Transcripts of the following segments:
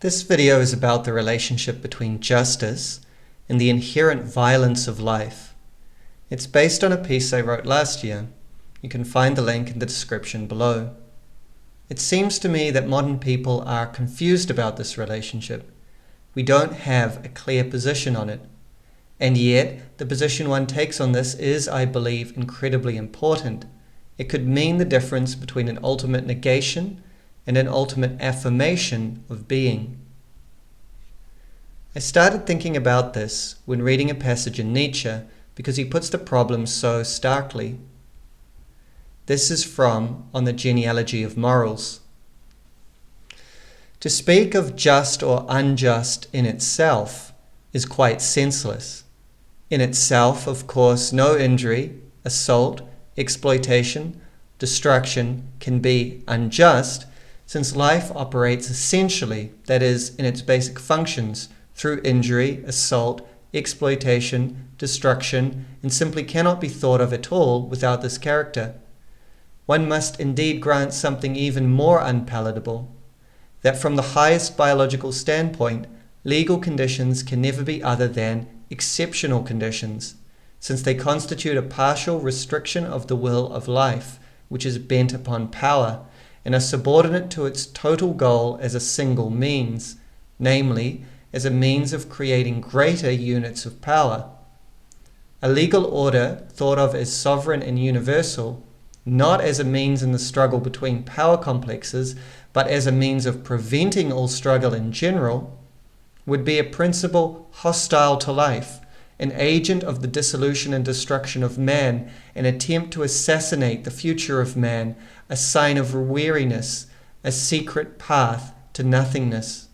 This video is about the relationship between justice and the inherent violence of life. It's based on a piece I wrote last year. You can find the link in the description below. It seems to me that modern people are confused about this relationship. We don't have a clear position on it. And yet, the position one takes on this is, I believe, incredibly important. It could mean the difference between an ultimate negation and an ultimate affirmation of being. I started thinking about this when reading a passage in Nietzsche because he puts the problem so starkly. This is from On the Genealogy of Morals. To speak of just or unjust in itself is quite senseless. In itself, of course, no injury, assault, exploitation, destruction can be unjust, since life operates essentially, that is, in its basic functions, through injury, assault, exploitation, destruction, and simply cannot be thought of at all without this character. One must indeed grant something even more unpalatable, that from the highest biological standpoint, legal conditions can never be other than exceptional conditions, since they constitute a partial restriction of the will of life, which is bent upon power, and are subordinate to its total goal as a single means, namely, as a means of creating greater units of power. A legal order thought of as sovereign and universal, not as a means in the struggle between power complexes, but as a means of preventing all struggle in general, would be a principle hostile to life, an agent of the dissolution and destruction of man, an attempt to assassinate the future of man, a sign of weariness, a secret path to nothingness.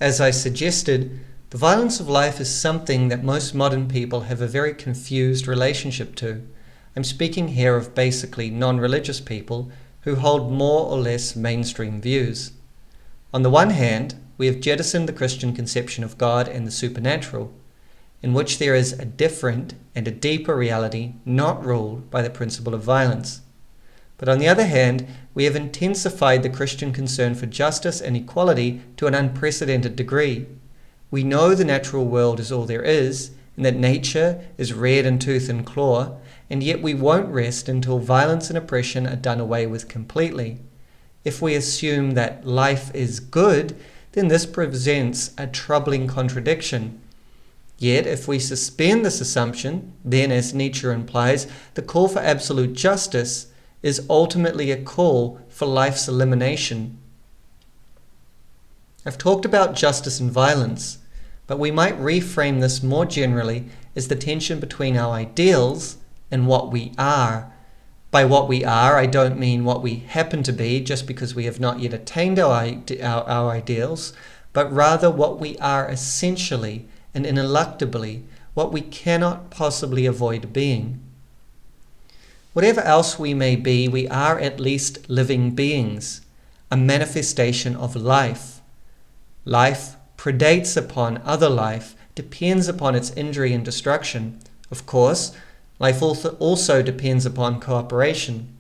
As I suggested, the violence of life is something that most modern people have a very confused relationship to. I'm speaking here of basically non-religious people who hold more or less mainstream views. On the one hand, we have jettisoned the Christian conception of God and the supernatural, in which there is a different and a deeper reality not ruled by the principle of violence. But on the other hand, we have intensified the Christian concern for justice and equality to an unprecedented degree. We know the natural world is all there is, and that nature is red in tooth and claw, and yet we won't rest until violence and oppression are done away with completely. If we assume that life is good, then this presents a troubling contradiction. Yet, if we suspend this assumption, then, as Nietzsche implies, the call for absolute justice is ultimately a call for life's elimination. I've talked about justice and violence, but we might reframe this more generally as the tension between our ideals and what we are. By what we are, I don't mean what we happen to be just because we have not yet attained our ideals, but rather what we are essentially and ineluctably, what we cannot possibly avoid being. Whatever else we may be, we are at least living beings, a manifestation of life. Life predates upon other life, depends upon its injury and destruction. Of course, life also depends upon cooperation.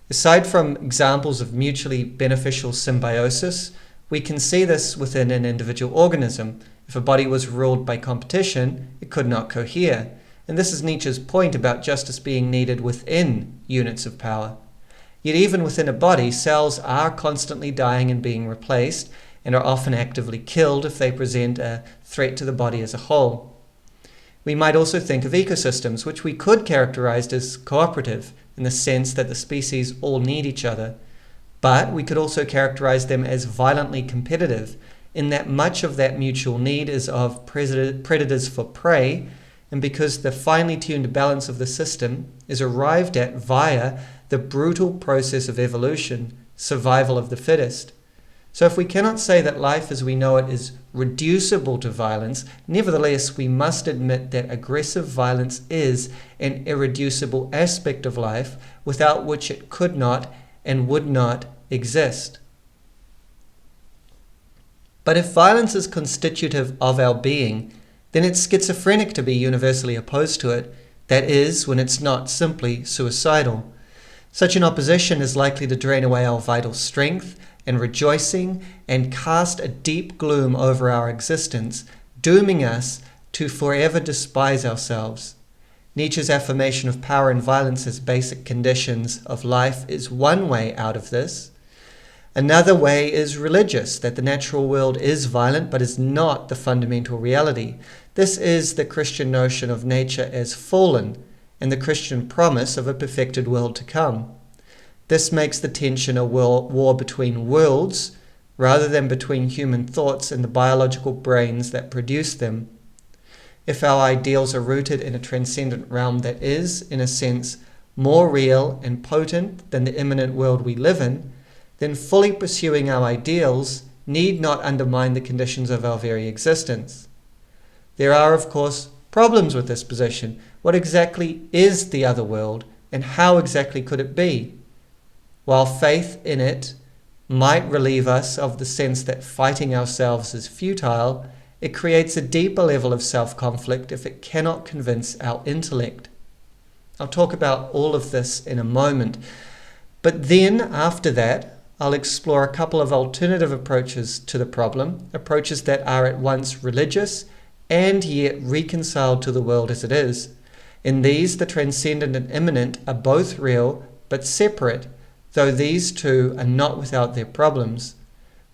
Aside from examples of mutually beneficial symbiosis, we can see this within an individual organism. If a body was ruled by competition, it could not cohere. And this is Nietzsche's point about justice being needed within units of power. Yet even within a body, cells are constantly dying and being replaced, and are often actively killed if they present a threat to the body as a whole. We might also think of ecosystems, which we could characterize as cooperative, in the sense that the species all need each other. But we could also characterize them as violently competitive, in that much of that mutual need is of predators for prey, and because the finely tuned balance of the system is arrived at via the brutal process of evolution, survival of the fittest. So if we cannot say that life as we know it is reducible to violence, nevertheless we must admit that aggressive violence is an irreducible aspect of life without which it could not and would not exist. But if violence is constitutive of our being, then it's schizophrenic to be universally opposed to it, that is, when it's not simply suicidal. Such an opposition is likely to drain away our vital strength, and rejoicing and cast a deep gloom over our existence, dooming us to forever despise ourselves. Nietzsche's affirmation of power and violence as basic conditions of life is one way out of this. Another way is religious, that the natural world is violent but is not the fundamental reality. This is the Christian notion of nature as fallen and the Christian promise of a perfected world to come. This makes the tension a war between worlds rather than between human thoughts and the biological brains that produce them. If our ideals are rooted in a transcendent realm that is, in a sense, more real and potent than the immanent world we live in, then fully pursuing our ideals need not undermine the conditions of our very existence. There are, of course, problems with this position. What exactly is the other world, and how exactly could it be? While faith in it might relieve us of the sense that fighting ourselves is futile, it creates a deeper level of self-conflict if it cannot convince our intellect. I'll talk about all of this in a moment. But then, after that, I'll explore a couple of alternative approaches to the problem, approaches that are at once religious and yet reconciled to the world as it is. In these, the transcendent and immanent are both real but separate, though these two are not without their problems.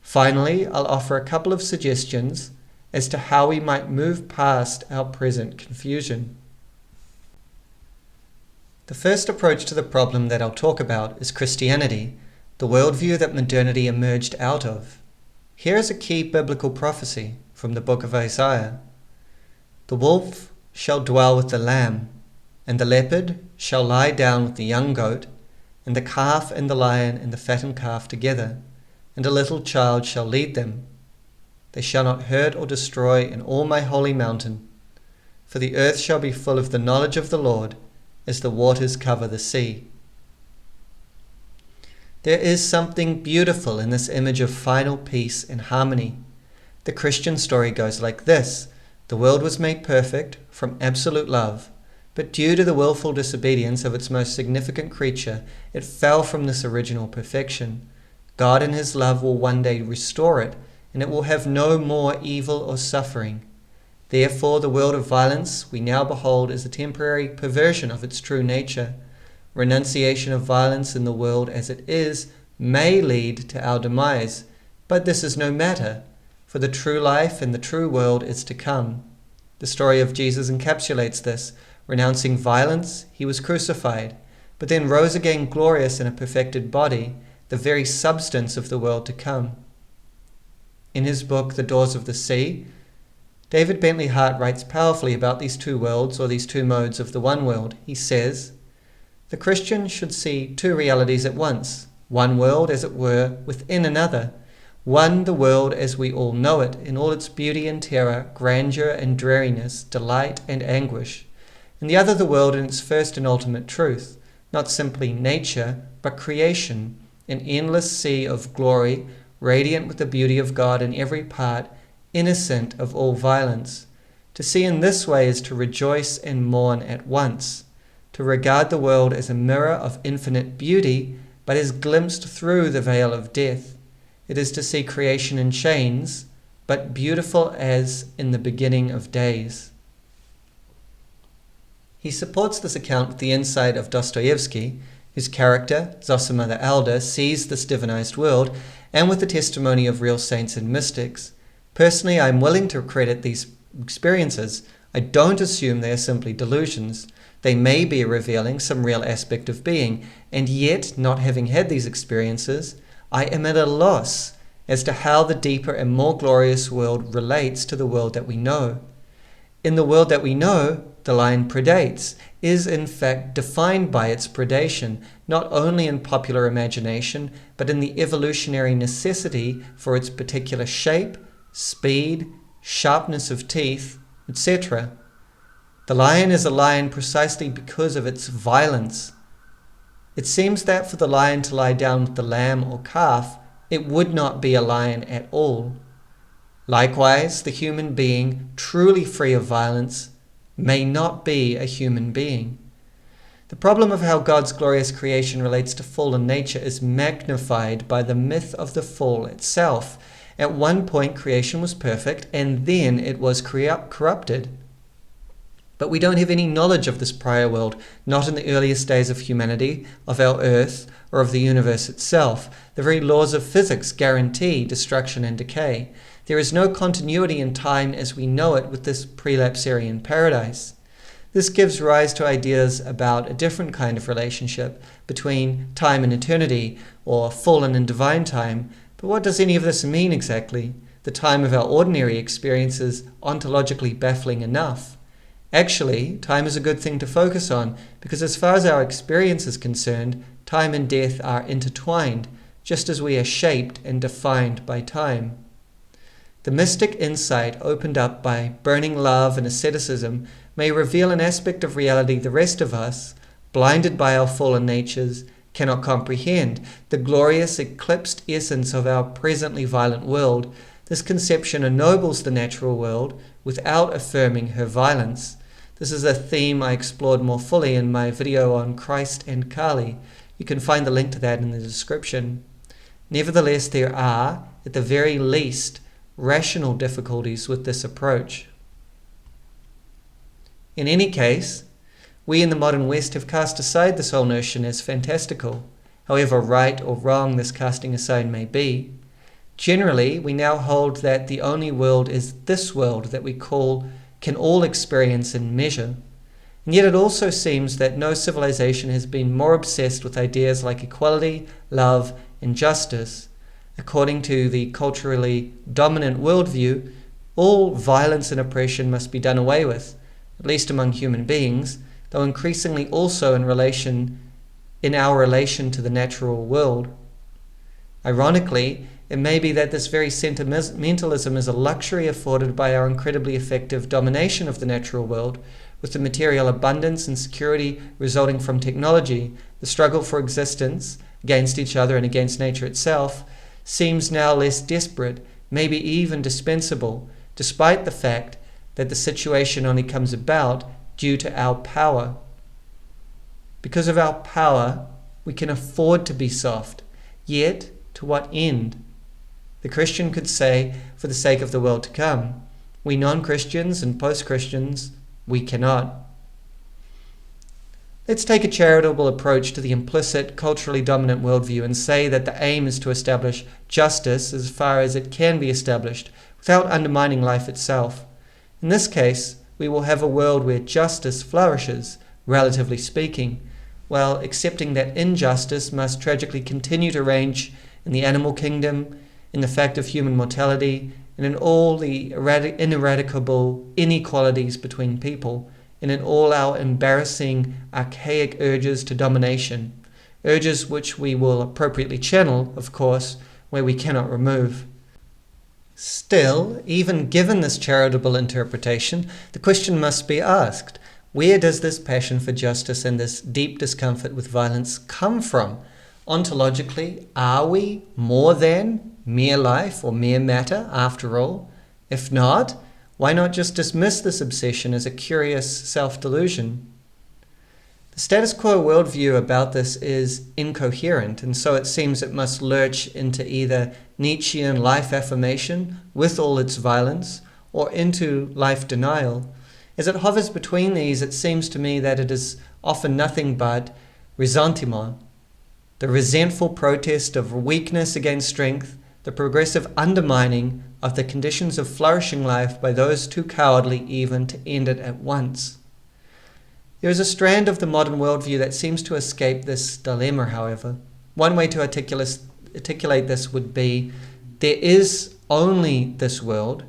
Finally, I'll offer a couple of suggestions as to how we might move past our present confusion. The first approach to the problem that I'll talk about is Christianity, the worldview that modernity emerged out of. Here is a key biblical prophecy from the book of Isaiah. The wolf shall dwell with the lamb, and the leopard shall lie down with the young goat, and the calf and the lion and the fattened calf together, and a little child shall lead them. They shall not hurt or destroy in all my holy mountain, for the earth shall be full of the knowledge of the Lord, as the waters cover the sea. There is something beautiful in this image of final peace and harmony. The Christian story goes like this. The world was made perfect from absolute love, but due to the willful disobedience of its most significant creature, it fell from this original perfection. God in his love will one day restore it, and it will have no more evil or suffering. Therefore, the world of violence we now behold is a temporary perversion of its true nature. Renunciation of violence in the world as it is may lead to our demise, but this is no matter, for the true life and the true world is to come. The story of Jesus encapsulates this. Renouncing violence, he was crucified, but then rose again glorious in a perfected body, the very substance of the world to come. In his book, The Doors of the Sea, David Bentley Hart writes powerfully about these two worlds, or these two modes of the one world. He says, the Christian should see two realities at once, one world, as it were, within another. One, the world as we all know it, in all its beauty and terror, grandeur and dreariness, delight and anguish. And the other, the world in its first and ultimate truth, not simply nature, but creation, an endless sea of glory, radiant with the beauty of God in every part, innocent of all violence. To see in this way is to rejoice and mourn at once, to regard the world as a mirror of infinite beauty, but as glimpsed through the veil of death. It is to see creation in chains, but beautiful as in the beginning of days. He supports this account with the insight of Dostoevsky, whose character, Zosima the Elder, sees this divinized world, and with the testimony of real saints and mystics. Personally, I am willing to credit these experiences. I don't assume they are simply delusions. They may be revealing some real aspect of being, and yet, not having had these experiences, I am at a loss as to how the deeper and more glorious world relates to the world that we know. In the world that we know, the lion predates, is in fact defined by its predation, not only in popular imagination, but in the evolutionary necessity for its particular shape, speed, sharpness of teeth, etc. The lion is a lion precisely because of its violence. It seems that for the lion to lie down with the lamb or calf, it would not be a lion at all. Likewise, the human being, truly free of violence, may not be a human being. The problem of how God's glorious creation relates to fallen nature is magnified by the myth of the fall itself. At one point, creation was perfect, and then it was corrupted. But we don't have any knowledge of this prior world, not in the earliest days of humanity, of our earth, or of the universe itself. The very laws of physics guarantee destruction and decay. There is no continuity in time as we know it with this prelapsarian paradise. This gives rise to ideas about a different kind of relationship between time and eternity, or fallen and divine time. But what does any of this mean exactly? The time of our ordinary experience is ontologically baffling enough. Actually, time is a good thing to focus on, because as far as our experience is concerned, time and death are intertwined, just as we are shaped and defined by time. The mystic insight opened up by burning love and asceticism may reveal an aspect of reality the rest of us, blinded by our fallen natures, cannot comprehend, the glorious eclipsed essence of our presently violent world. This conception ennobles the natural world without affirming her violence. This is a theme I explored more fully in my video on Christ and Kali. You can find the link to that in the description. Nevertheless, there are, at the very least, rational difficulties with this approach. In any case, we in the modern West have cast aside this whole notion as fantastical, however right or wrong this casting aside may be. Generally, we now hold that the only world is this world that we can all experience and measure. And yet it also seems that no civilization has been more obsessed with ideas like equality, love, and justice. According to the culturally dominant worldview, all violence and oppression must be done away with, at least among human beings, though increasingly also in our relation to the natural world. Ironically, it may be that this very sentimentalism is a luxury afforded by our incredibly effective domination of the natural world, with the material abundance and security resulting from technology. The struggle for existence against each other and against nature itself seems now less desperate, maybe even dispensable, despite the fact that the situation only comes about due to our power. Because of our power, we can afford to be soft. Yet, to what end? The Christian could say, for the sake of the world to come. We non-Christians and post-Christians, we cannot. Let's take a charitable approach to the implicit, culturally dominant worldview and say that the aim is to establish justice as far as it can be established, without undermining life itself. In this case, we will have a world where justice flourishes, relatively speaking, while accepting that injustice must tragically continue to range in the animal kingdom, in the fact of human mortality, and in all the ineradicable inequalities between people, and in all our embarrassing, archaic urges to domination, urges which we will appropriately channel, of course, where we cannot remove. Still, even given this charitable interpretation, the question must be asked, where does this passion for justice and this deep discomfort with violence come from? Ontologically, are we more than mere life or mere matter after all? If not, why not just dismiss this obsession as a curious self-delusion? The status quo worldview about this is incoherent, and so it seems it must lurch into either Nietzschean life affirmation with all its violence, or into life denial. As it hovers between these, it seems to me that it is often nothing but ressentiment, the resentful protest of weakness against strength, the progressive undermining of the conditions of flourishing life by those too cowardly even to end it at once. There is a strand of the modern worldview that seems to escape this dilemma, however. One way to articulate this would be, there is only this world,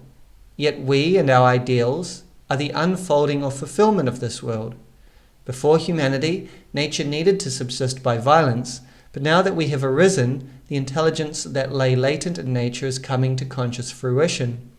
yet we and our ideals are the unfolding or fulfillment of this world. Before humanity, nature needed to subsist by violence, but now that we have arisen, the intelligence that lay latent in nature is coming to conscious fruition.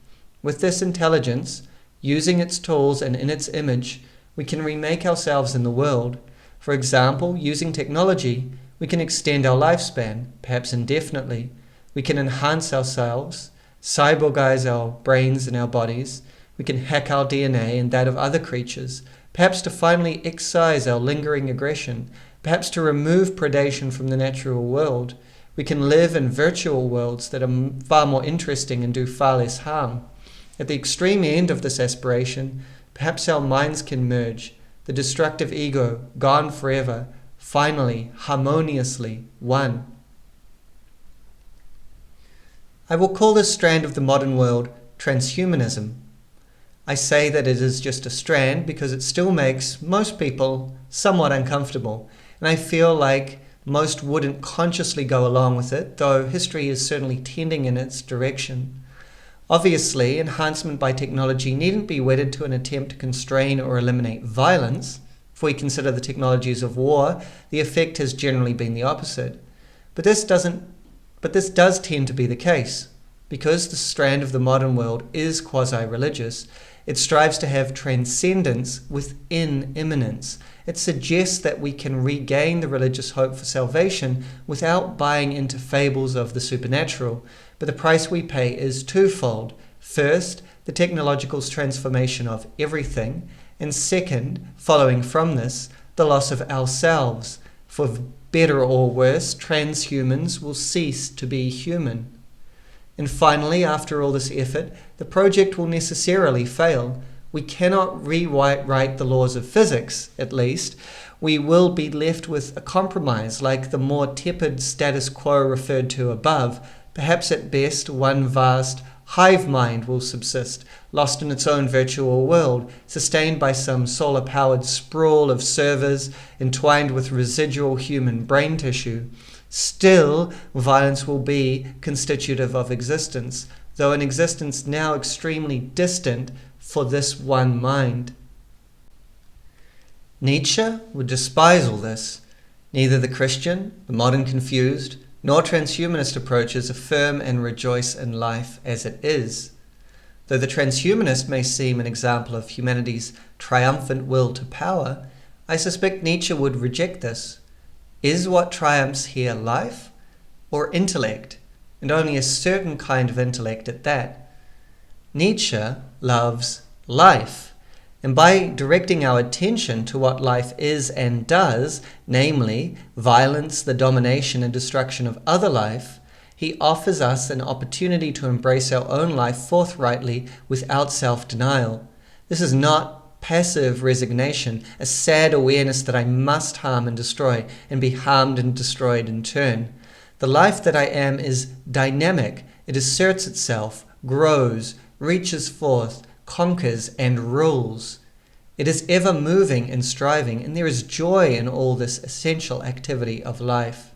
With this intelligence, using its tools and in its image, we can remake ourselves in the world. For example, using technology, we can extend our lifespan, perhaps indefinitely. We can enhance ourselves, cyborgize our brains and our bodies. We can hack our DNA and that of other creatures, perhaps to finally excise our lingering aggression, perhaps to remove predation from the natural world. We can live in virtual worlds that are far more interesting and do far less harm. At the extreme end of this aspiration, perhaps our minds can merge, the destructive ego, gone forever, finally, harmoniously, one. I will call this strand of the modern world transhumanism. I say that it is just a strand because it still makes most people somewhat uncomfortable, and I feel like most wouldn't consciously go along with it, though history is certainly tending in its direction. Obviously, enhancement by technology needn't be wedded to an attempt to constrain or eliminate violence. If we consider the technologies of war, the effect has generally been the opposite. But this does tend to be the case. Because the strand of the modern world is quasi-religious, it strives to have transcendence within immanence. It suggests that we can regain the religious hope for salvation without buying into fables of the supernatural. But the price we pay is twofold. First, the technological transformation of everything, and second, following from this, the loss of ourselves. For better or worse, transhumans will cease to be human. And finally, after all this effort, the project will necessarily fail. We cannot rewrite the laws of physics, at least. We will be left with a compromise, like the more tepid status quo referred to above. Perhaps at best, one vast hive mind will subsist, lost in its own virtual world, sustained by some solar-powered sprawl of servers entwined with residual human brain tissue. Still, violence will be constitutive of existence, though an existence now extremely distant for this one mind. Nietzsche would despise all this. Neither the Christian, the modern confused, nor transhumanist approaches affirm and rejoice in life as it is. Though the transhumanist may seem an example of humanity's triumphant will to power, I suspect Nietzsche would reject this. Is what triumphs here life or intellect, and only a certain kind of intellect at that? Nietzsche loves life, and by directing our attention to what life is and does, namely violence, the domination and destruction of other life, he offers us an opportunity to embrace our own life forthrightly without self-denial. This is not passive resignation, a sad awareness that I must harm and destroy, and be harmed and destroyed in turn. The life that I am is dynamic. It asserts itself, grows, reaches forth, conquers, and rules. It is ever moving and striving, and there is joy in all this essential activity of life.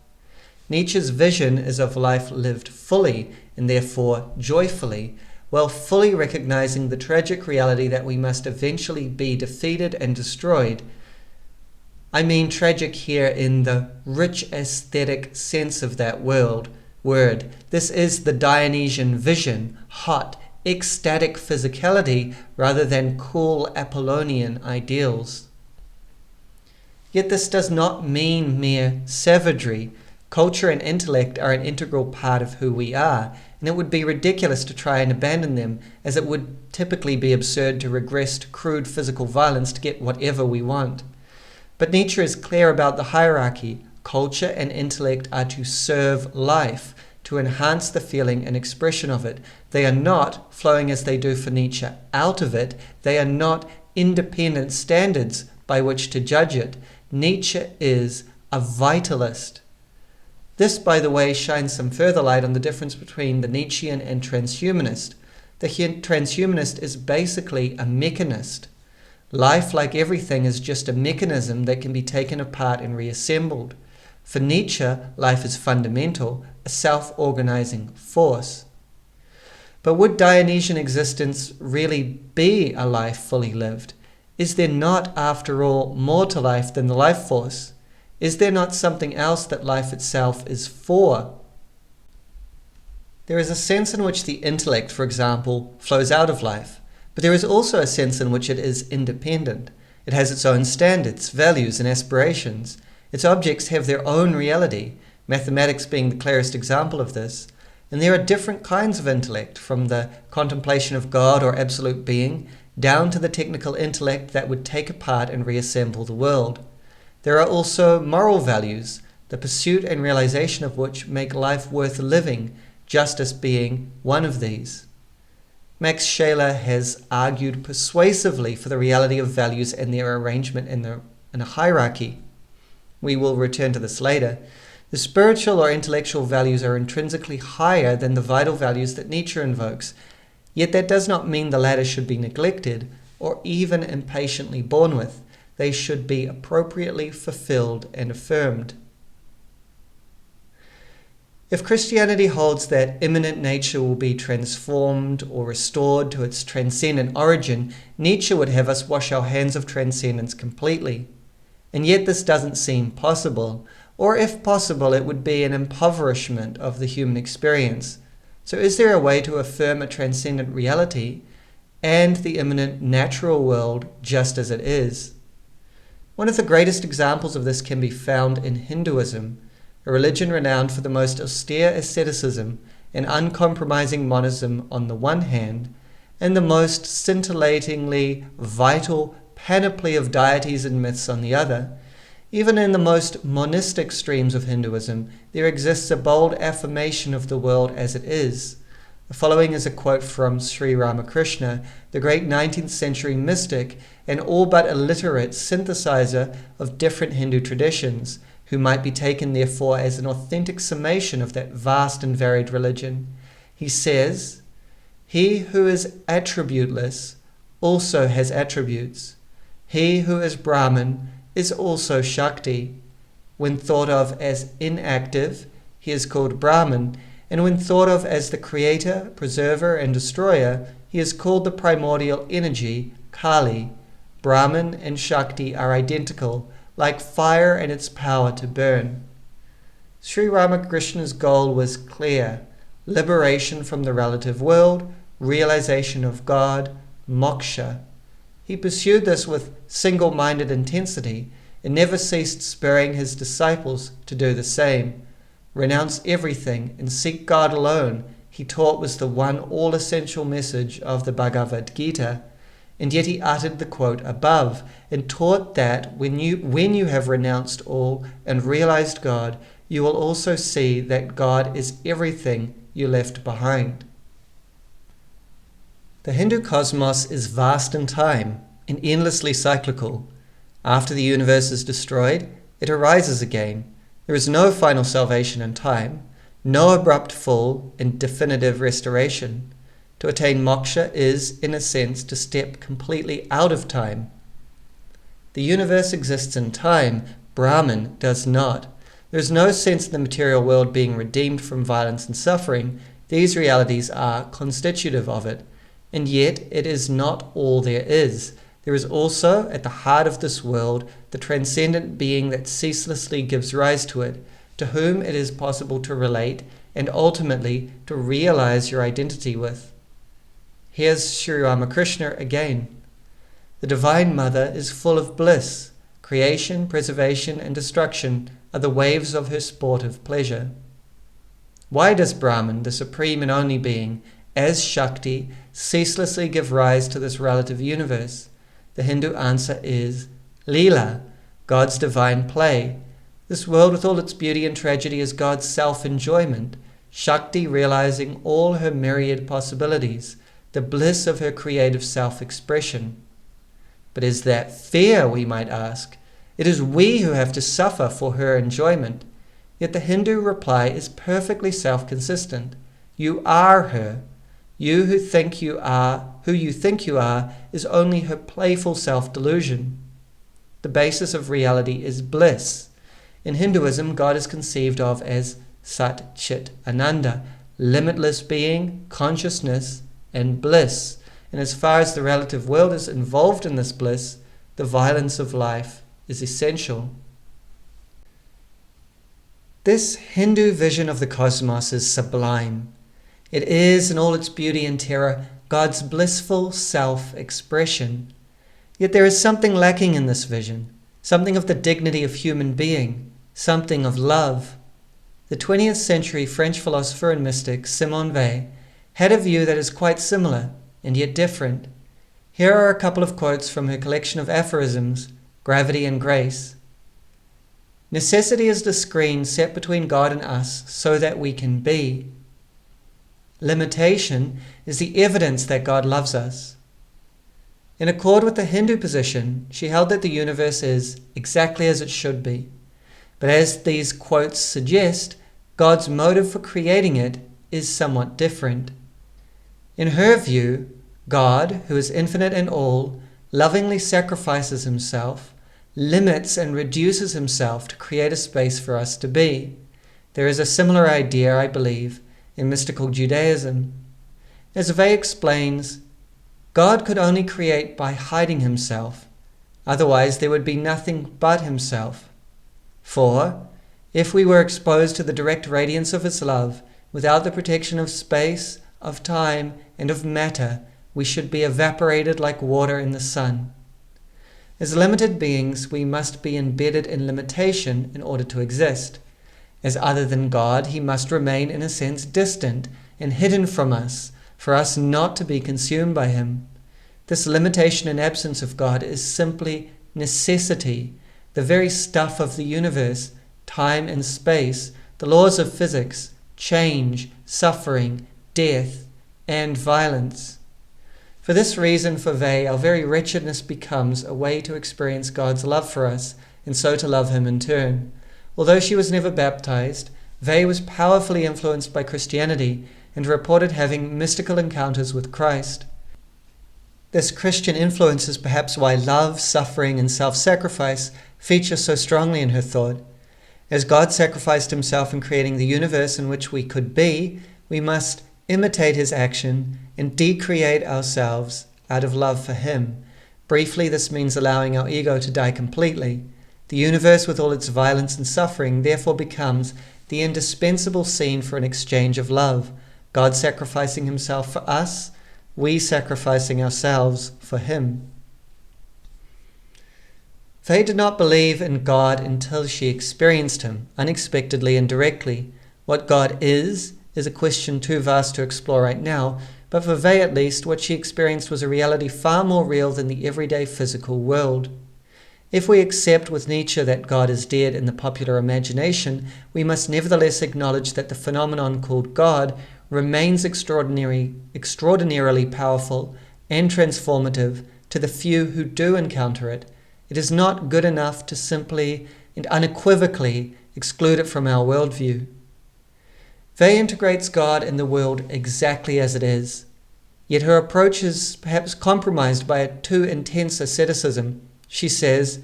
Nietzsche's vision is of life lived fully, and therefore joyfully, while fully recognizing the tragic reality that we must eventually be defeated and destroyed. I mean tragic here in the rich aesthetic sense of that word. This is the Dionysian vision, hot, ecstatic physicality rather than cool Apollonian ideals. Yet this does not mean mere savagery. Culture and intellect are an integral part of who we are, and it would be ridiculous to try and abandon them, as it would typically be absurd to regress to crude physical violence to get whatever we want. But Nietzsche is clear about the hierarchy. Culture and intellect are to serve life, to enhance the feeling and expression of it. They are not, flowing as they do for Nietzsche, out of it. They are not independent standards by which to judge it. Nietzsche is a vitalist. This, by the way, shines some further light on the difference between the Nietzschean and transhumanist. The transhumanist is basically a mechanist. Life, like everything, is just a mechanism that can be taken apart and reassembled. For Nietzsche, life is fundamental, a self-organizing force. But would Dionysian existence really be a life fully lived? Is there not, after all, more to life than the life force? Is there not something else that life itself is for? There is a sense in which the intellect, for example, flows out of life, but there is also a sense in which it is independent. It has its own standards, values, and aspirations. Its objects have their own reality, mathematics being the clearest example of this. And there are different kinds of intellect, from the contemplation of God or absolute being, down to the technical intellect that would take apart and reassemble the world. There are also moral values, the pursuit and realization of which make life worth living, justice being one of these. Max Scheler has argued persuasively for the reality of values and their arrangement in a hierarchy. We will return to this later. The spiritual or intellectual values are intrinsically higher than the vital values that Nietzsche invokes, yet that does not mean the latter should be neglected or even impatiently borne with. They should be appropriately fulfilled and affirmed. If Christianity holds that immanent nature will be transformed or restored to its transcendent origin, Nietzsche would have us wash our hands of transcendence completely. And yet this doesn't seem possible, or if possible, it would be an impoverishment of the human experience. So is there a way to affirm a transcendent reality and the immanent natural world just as it is? One of the greatest examples of this can be found in Hinduism, a religion renowned for the most austere asceticism and uncompromising monism on the one hand, and the most scintillatingly vital panoply of deities and myths on the other. Even in the most monistic streams of Hinduism, there exists a bold affirmation of the world as it is. The following is a quote from Sri Ramakrishna, the great 19th century mystic and all but illiterate synthesizer of different Hindu traditions, who might be taken therefore as an authentic summation of that vast and varied religion. He says, "He who is attributeless also has attributes. He who is Brahman is also Shakti. When thought of as inactive, he is called Brahman, and when thought of as the creator, preserver, and destroyer, he is called the primordial energy, Kali. Brahman and Shakti are identical, like fire and its power to burn." Sri Ramakrishna's goal was clear: liberation from the relative world, realization of God, moksha. He pursued this with single-minded intensity and never ceased spurring his disciples to do the same. Renounce everything and seek God alone, he taught, was the one all-essential message of the Bhagavad Gita. And yet he uttered the quote above and taught that when you have renounced all and realized God, you will also see that God is everything you left behind. The Hindu cosmos is vast in time and endlessly cyclical. After the universe is destroyed, it arises again. There is no final salvation in time, no abrupt fall and definitive restoration. To attain moksha is, in a sense, to step completely out of time. The universe exists in time, Brahman does not. There is no sense in the material world being redeemed from violence and suffering. These realities are constitutive of it. And yet it is not all there is. There is also, at the heart of this world, the transcendent being that ceaselessly gives rise to it, to whom it is possible to relate and ultimately to realize your identity with. Here's Sri Ramakrishna again. The Divine Mother is full of bliss. Creation, preservation, and destruction are the waves of her sportive pleasure. Why does Brahman, the supreme and only being, as Shakti, ceaselessly give rise to this relative universe? The Hindu answer is lila, God's divine play. This world with all its beauty and tragedy is God's self-enjoyment, Shakti realizing all her myriad possibilities, the bliss of her creative self-expression. But is that fair, we might ask? It is we who have to suffer for her enjoyment. Yet the Hindu reply is perfectly self-consistent. You are her. You who think you are, is only her playful self-delusion. The basis of reality is bliss. In Hinduism, God is conceived of as Sat Chit Ananda, limitless being, consciousness, and bliss. And as far as the relative world is involved in this bliss, the violence of life is essential. This Hindu vision of the cosmos is sublime. It is, in all its beauty and terror, God's blissful self-expression. Yet there is something lacking in this vision, something of the dignity of human being, something of love. The 20th century French philosopher and mystic Simone Weil had a view that is quite similar and yet different. Here are a couple of quotes from her collection of aphorisms, Gravity and Grace. Necessity is the screen set between God and us so that we can be. Limitation is the evidence that God loves us. In accord with the Hindu position, she held that the universe is exactly as it should be. But as these quotes suggest, God's motive for creating it is somewhat different. In her view, God, who is infinite in all, lovingly sacrifices himself, limits and reduces himself to create a space for us to be. There is a similar idea, I believe, in mystical Judaism. As Weil explains, God could only create by hiding himself, otherwise there would be nothing but himself. For, if we were exposed to the direct radiance of his love, without the protection of space, of time, and of matter, we should be evaporated like water in the sun. As limited beings, we must be embedded in limitation in order to exist. As other than God, he must remain in a sense distant and hidden from us, for us not to be consumed by him. This limitation and absence of God is simply necessity, the very stuff of the universe, time and space, the laws of physics, change, suffering, death, and violence. For this reason, for Weil, our very wretchedness becomes a way to experience God's love for us, and so to love him in turn. Although she was never baptized, Weil was powerfully influenced by Christianity and reported having mystical encounters with Christ. This Christian influence is perhaps why love, suffering, and self-sacrifice feature so strongly in her thought. As God sacrificed himself in creating the universe in which we could be, we must imitate his action and decreate ourselves out of love for him. Briefly, this means allowing our ego to die completely. The universe with all its violence and suffering therefore becomes the indispensable scene for an exchange of love, God sacrificing himself for us, we sacrificing ourselves for him. They did not believe in God until she experienced him, unexpectedly and directly. What God is a question too vast to explore right now, but for Weil at least, what she experienced was a reality far more real than the everyday physical world. If we accept with Nietzsche that God is dead in the popular imagination, we must nevertheless acknowledge that the phenomenon called God remains extraordinarily powerful and transformative to the few who do encounter it. It is not good enough to simply and unequivocally exclude it from our worldview. Weil integrates God in the world exactly as it is, yet her approach is perhaps compromised by a too intense asceticism. She says,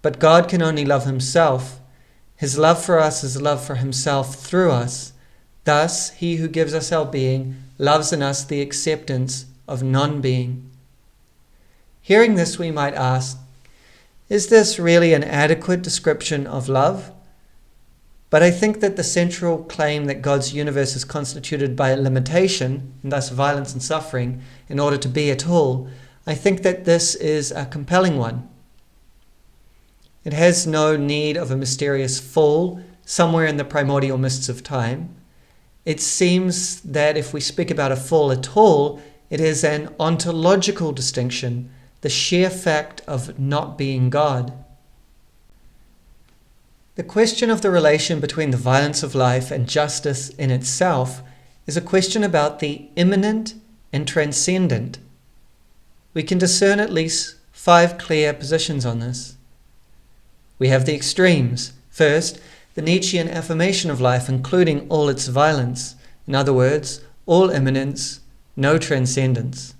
but God can only love himself. His love for us is love for himself through us. Thus, he who gives us our being loves in us the acceptance of non-being. Hearing this, we might ask, is this really an adequate description of love? But I think that the central claim that God's universe is constituted by limitation, and thus violence and suffering, in order to be at all, I think that this is a compelling one. It has no need of a mysterious fall somewhere in the primordial mists of time. It seems that if we speak about a fall at all, it is an ontological distinction, the sheer fact of not being God. The question of the relation between the violence of life and justice in itself is a question about the immanent and transcendent. We can discern at least 5 clear positions on this. We have the extremes. First, the Nietzschean affirmation of life, including all its violence. In other words, all immanence, no transcendence.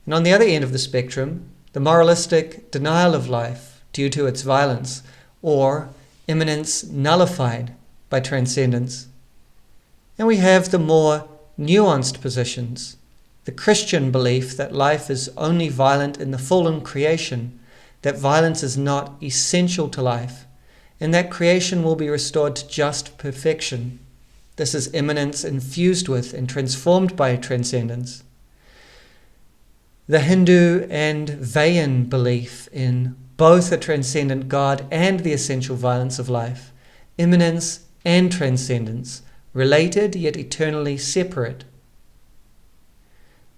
And on the other end of the spectrum, the moralistic denial of life due to its violence, or immanence nullified by transcendence. And we have the more nuanced positions, the Christian belief that life is only violent in the fallen creation, that violence is not essential to life, and that creation will be restored to just perfection. This is immanence infused with and transformed by transcendence. The Hindu and Vaiyan belief in both a transcendent God and the essential violence of life, immanence and transcendence, related yet eternally separate.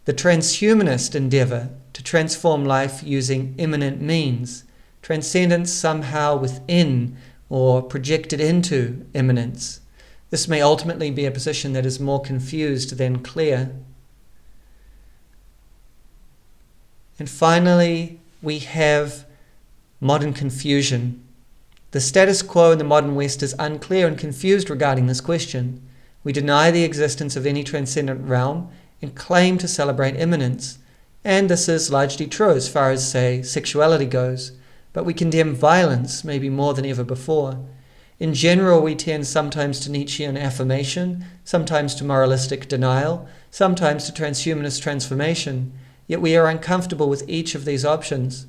The transhumanist endeavour to transform life using immanent means, transcendence somehow within or projected into immanence. This may ultimately be a position that is more confused than clear. And finally, we have modern confusion. The status quo in the modern West is unclear and confused regarding this question. We deny the existence of any transcendent realm and claim to celebrate immanence. And this is largely true as far as, say, sexuality goes. But we condemn violence maybe more than ever before. In general, we tend sometimes to Nietzschean affirmation, sometimes to moralistic denial, sometimes to transhumanist transformation, yet we are uncomfortable with each of these options.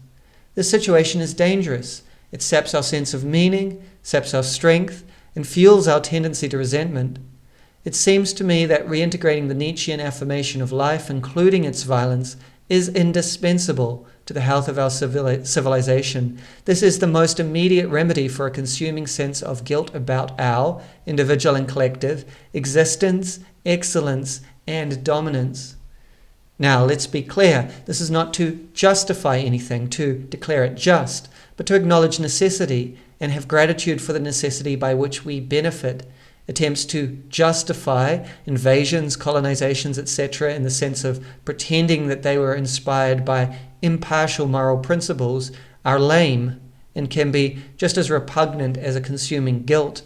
This situation is dangerous. It saps our sense of meaning, saps our strength, and fuels our tendency to resentment. It seems to me that reintegrating the Nietzschean affirmation of life, including its violence, is indispensable to the health of our civilization. This is the most immediate remedy for a consuming sense of guilt about our, individual and collective, existence, excellence, and dominance. Now, let's be clear. This is not to justify anything, to declare it just, but to acknowledge necessity and have gratitude for the necessity by which we benefit. Attempts to justify invasions, colonizations, etc., in the sense of pretending that they were inspired by impartial moral principles are lame and can be just as repugnant as a consuming guilt.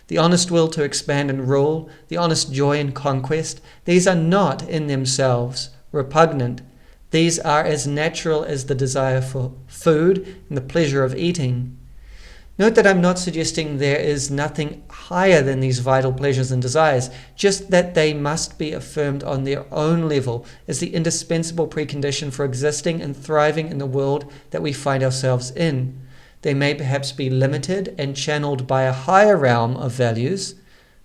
The honest will to expand and rule, the honest joy in conquest, these are not in themselves repugnant. These are as natural as the desire for food and the pleasure of eating. Note that I'm not suggesting there is nothing higher than these vital pleasures and desires, just that they must be affirmed on their own level as the indispensable precondition for existing and thriving in the world that we find ourselves in. They may perhaps be limited and channeled by a higher realm of values,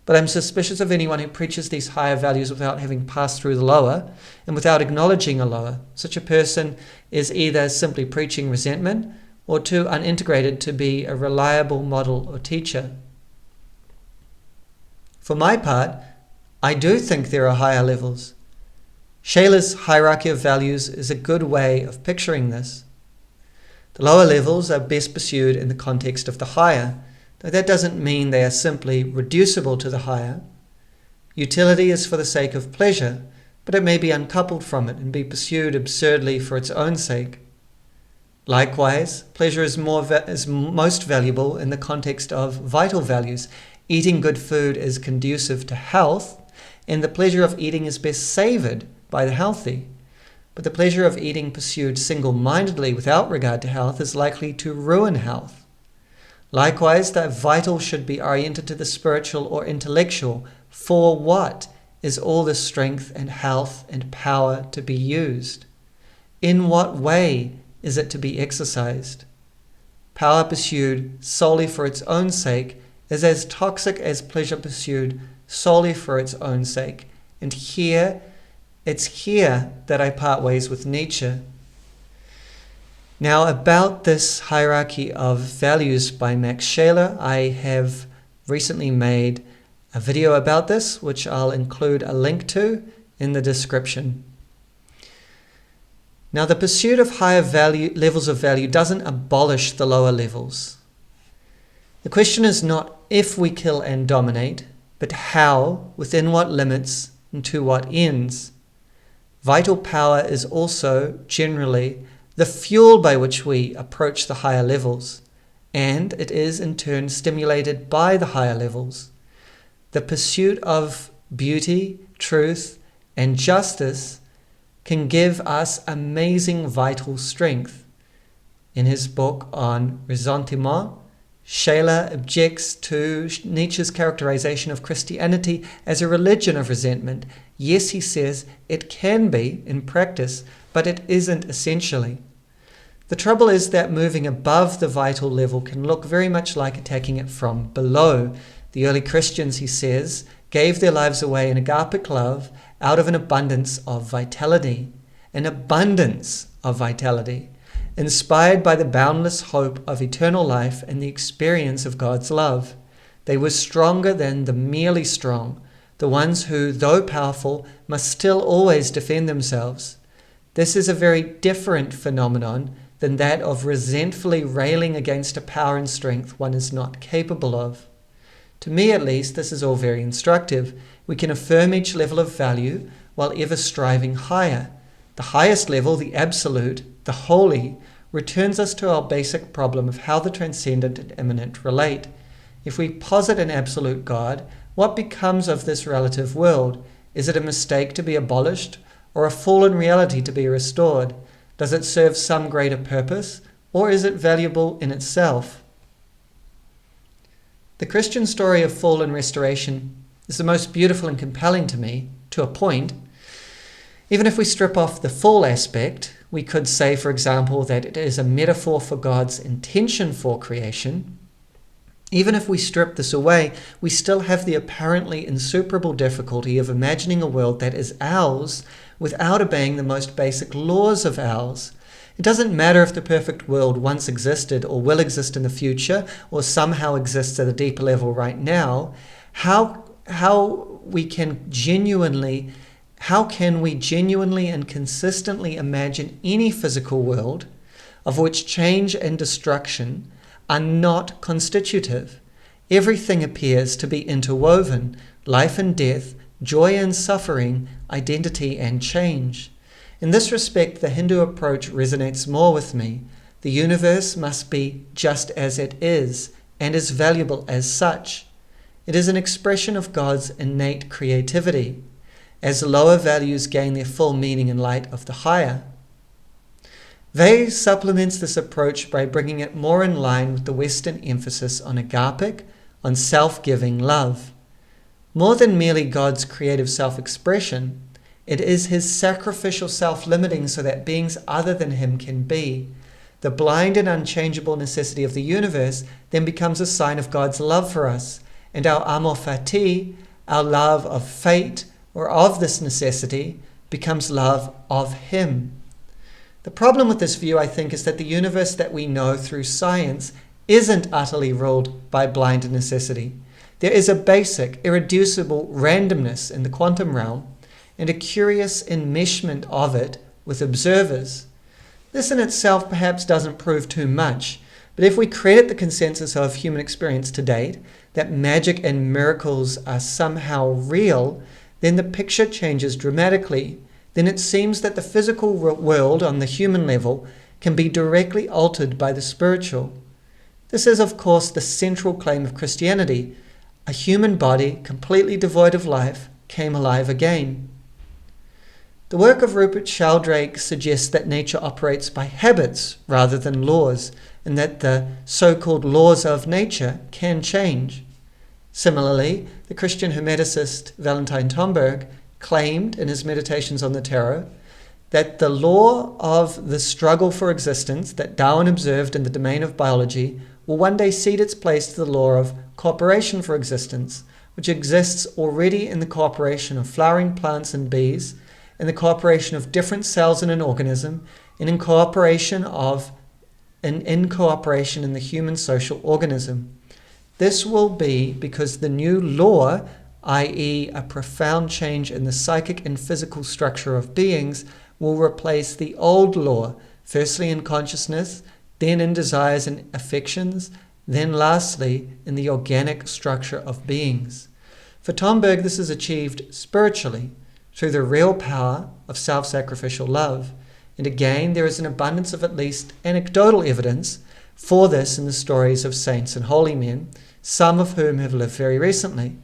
but I'm suspicious of anyone who preaches these higher values without having passed through the lower and without acknowledging a lower. Such a person is either simply preaching resentment or too unintegrated to be a reliable model or teacher. For my part, I do think there are higher levels. Scheler's hierarchy of values is a good way of picturing this. The lower levels are best pursued in the context of the higher, though that doesn't mean they are simply reducible to the higher. Utility is for the sake of pleasure, but it may be uncoupled from it and be pursued absurdly for its own sake. Likewise, pleasure is most valuable in the context of vital values. Eating good food is conducive to health, and the pleasure of eating is best savoured by the healthy. But the pleasure of eating pursued single-mindedly without regard to health is likely to ruin health. Likewise, the vital should be oriented to the spiritual or intellectual. For what is all the strength and health and power to be used? In what way is it to be exercised? Power pursued solely for its own sake is as toxic as pleasure pursued solely for its own sake. And it's here that I part ways with Nietzsche. Now, about this hierarchy of values by Max Scheler, I have recently made a video about this, which I'll include a link to in the description. Now, the pursuit of higher levels of value doesn't abolish the lower levels. The question is not if we kill and dominate, but how, within what limits, and to what ends. Vital power is also, generally, the fuel by which we approach the higher levels, and it is in turn stimulated by the higher levels. The pursuit of beauty, truth, and justice can give us amazing vital strength. In his book on ressentiment, Scheler objects to Nietzsche's characterization of Christianity as a religion of resentment. Yes, he says, it can be in practice, but it isn't essentially. The trouble is that moving above the vital level can look very much like attacking it from below. The early Christians, he says, gave their lives away in agapic love out of an abundance of vitality. An abundance of vitality, inspired by the boundless hope of eternal life and the experience of God's love. They were stronger than the merely strong, the ones who, though powerful, must still always defend themselves. This is a very different phenomenon than that of resentfully railing against a power and strength one is not capable of. To me, at least, this is all very instructive. We can affirm each level of value while ever striving higher. The highest level, the absolute, the holy, returns us to our basic problem of how the transcendent and immanent relate. If we posit an absolute God, what becomes of this relative world? Is it a mistake to be abolished, or a fallen reality to be restored? Does it serve some greater purpose, or is it valuable in itself? The Christian story of fall and restoration is the most beautiful and compelling to me, to a point. Even if we strip off the fall aspect, we could say, for example, that it is a metaphor for God's intention for creation. Even if we strip this away, we still have the apparently insuperable difficulty of imagining a world that is ours without obeying the most basic laws of ours. It doesn't matter if the perfect world once existed or will exist in the future or somehow exists at a deeper level right now. How can we genuinely and consistently imagine any physical world of which change and destruction are not constitutive? Everything appears to be interwoven: life and death, joy and suffering, identity and change. In this respect, the Hindu approach resonates more with me. The universe must be just as it is, and is valuable as such. It is an expression of God's innate creativity, as lower values gain their full meaning in light of the higher. Weil supplements this approach by bringing it more in line with the Western emphasis on agapic, on self-giving love. More than merely God's creative self-expression, it is his sacrificial self-limiting so that beings other than him can be. The blind and unchangeable necessity of the universe then becomes a sign of God's love for us, and our amor fati, our love of fate or of this necessity, becomes love of him. The problem with this view, I think, is that the universe that we know through science isn't utterly ruled by blind necessity. There is a basic, irreducible randomness in the quantum realm, and a curious enmeshment of it with observers. This in itself perhaps doesn't prove too much, but if we credit the consensus of human experience to date, that magic and miracles are somehow real, then the picture changes dramatically. Then it seems that the physical world on the human level can be directly altered by the spiritual. This is, of course, the central claim of Christianity. A human body, completely devoid of life, came alive again. The work of Rupert Sheldrake suggests that nature operates by habits rather than laws, and that the so-called laws of nature can change. Similarly, the Christian Hermeticist Valentine Tomberg claimed in his Meditations on the Tarot that the law of the struggle for existence that Darwin observed in the domain of biology will one day cede its place to the law of cooperation for existence, which exists already in the cooperation of flowering plants and bees, in the cooperation of different cells in an organism, and in cooperation in the human social organism. This will be because the new law, i.e. a profound change in the psychic and physical structure of beings, will replace the old law, firstly in consciousness, then in desires and affections, then lastly in the organic structure of beings. For Tomberg, this is achieved spiritually, through the real power of self-sacrificial love. And again, there is an abundance of at least anecdotal evidence for this in the stories of saints and holy men, some of whom have lived very recently.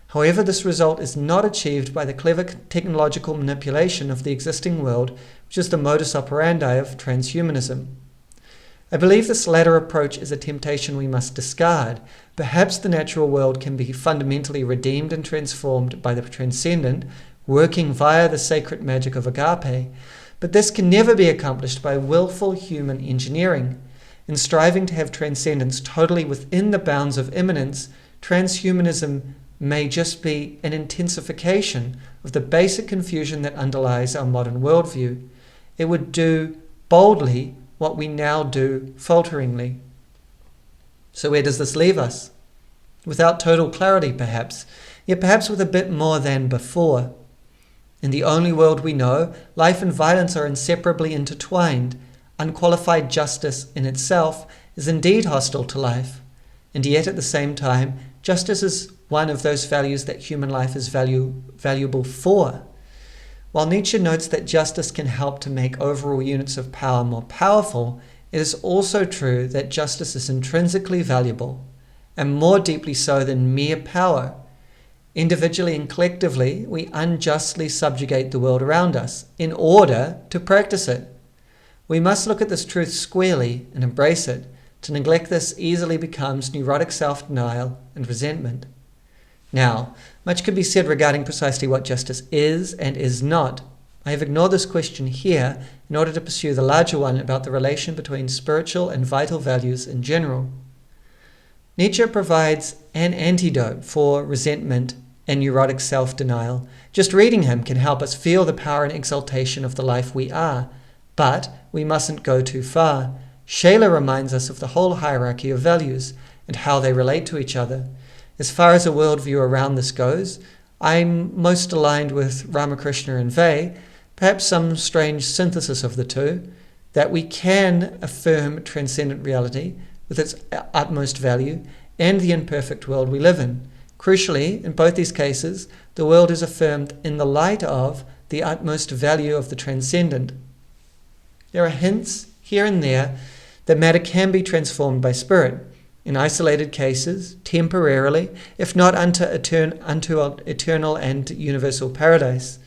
However, this result is not achieved by the clever technological manipulation of the existing world, which is the modus operandi of transhumanism. I believe this latter approach is a temptation we must discard. Perhaps the natural world can be fundamentally redeemed and transformed by the transcendent, working via the sacred magic of agape, but this can never be accomplished by willful human engineering. In striving to have transcendence totally within the bounds of immanence, transhumanism may just be an intensification of the basic confusion that underlies our modern worldview. It would do boldly what we now do falteringly. So where does this leave us? without total clarity perhaps, yet perhaps with a bit more than before. In the only world we know, life and violence are inseparably intertwined. Unqualified justice in itself is indeed hostile to life, and yet at the same time, justice is one of those values that human life is valuable for. While Nietzsche notes that justice can help to make overall units of power more powerful, it is also true that justice is intrinsically valuable, and more deeply so than mere power. Individually and collectively, we unjustly subjugate the world around us in order to practice it. We must look at this truth squarely and embrace it. To neglect this easily becomes neurotic self-denial and resentment. Now, much could be said regarding precisely what justice is and is not. I have ignored this question here in order to pursue the larger one about the relation between spiritual and vital values in general. Nietzsche provides an antidote for resentment and neurotic self-denial. Just reading him can help us feel the power and exaltation of the life we are, but we mustn't go too far. Scheler reminds us of the whole hierarchy of values and how they relate to each other. As far as a worldview around this goes, I'm most aligned with Ramakrishna and Weil, perhaps some strange synthesis of the two, that we can affirm transcendent reality with its utmost value and the imperfect world we live in. Crucially, in both these cases, the world is affirmed in the light of the utmost value of the transcendent. There are hints here and there that matter can be transformed by spirit, in isolated cases, temporarily, if not unto eternal and universal paradise.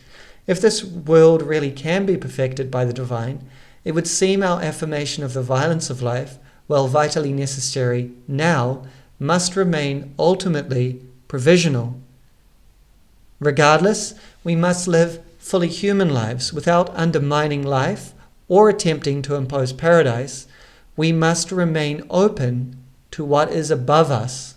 If this world really can be perfected by the divine, it would seem our affirmation of the violence of life, while vitally necessary now, must remain ultimately provisional. Regardless, we must live fully human lives without undermining life or attempting to impose paradise. We must remain open to what is above us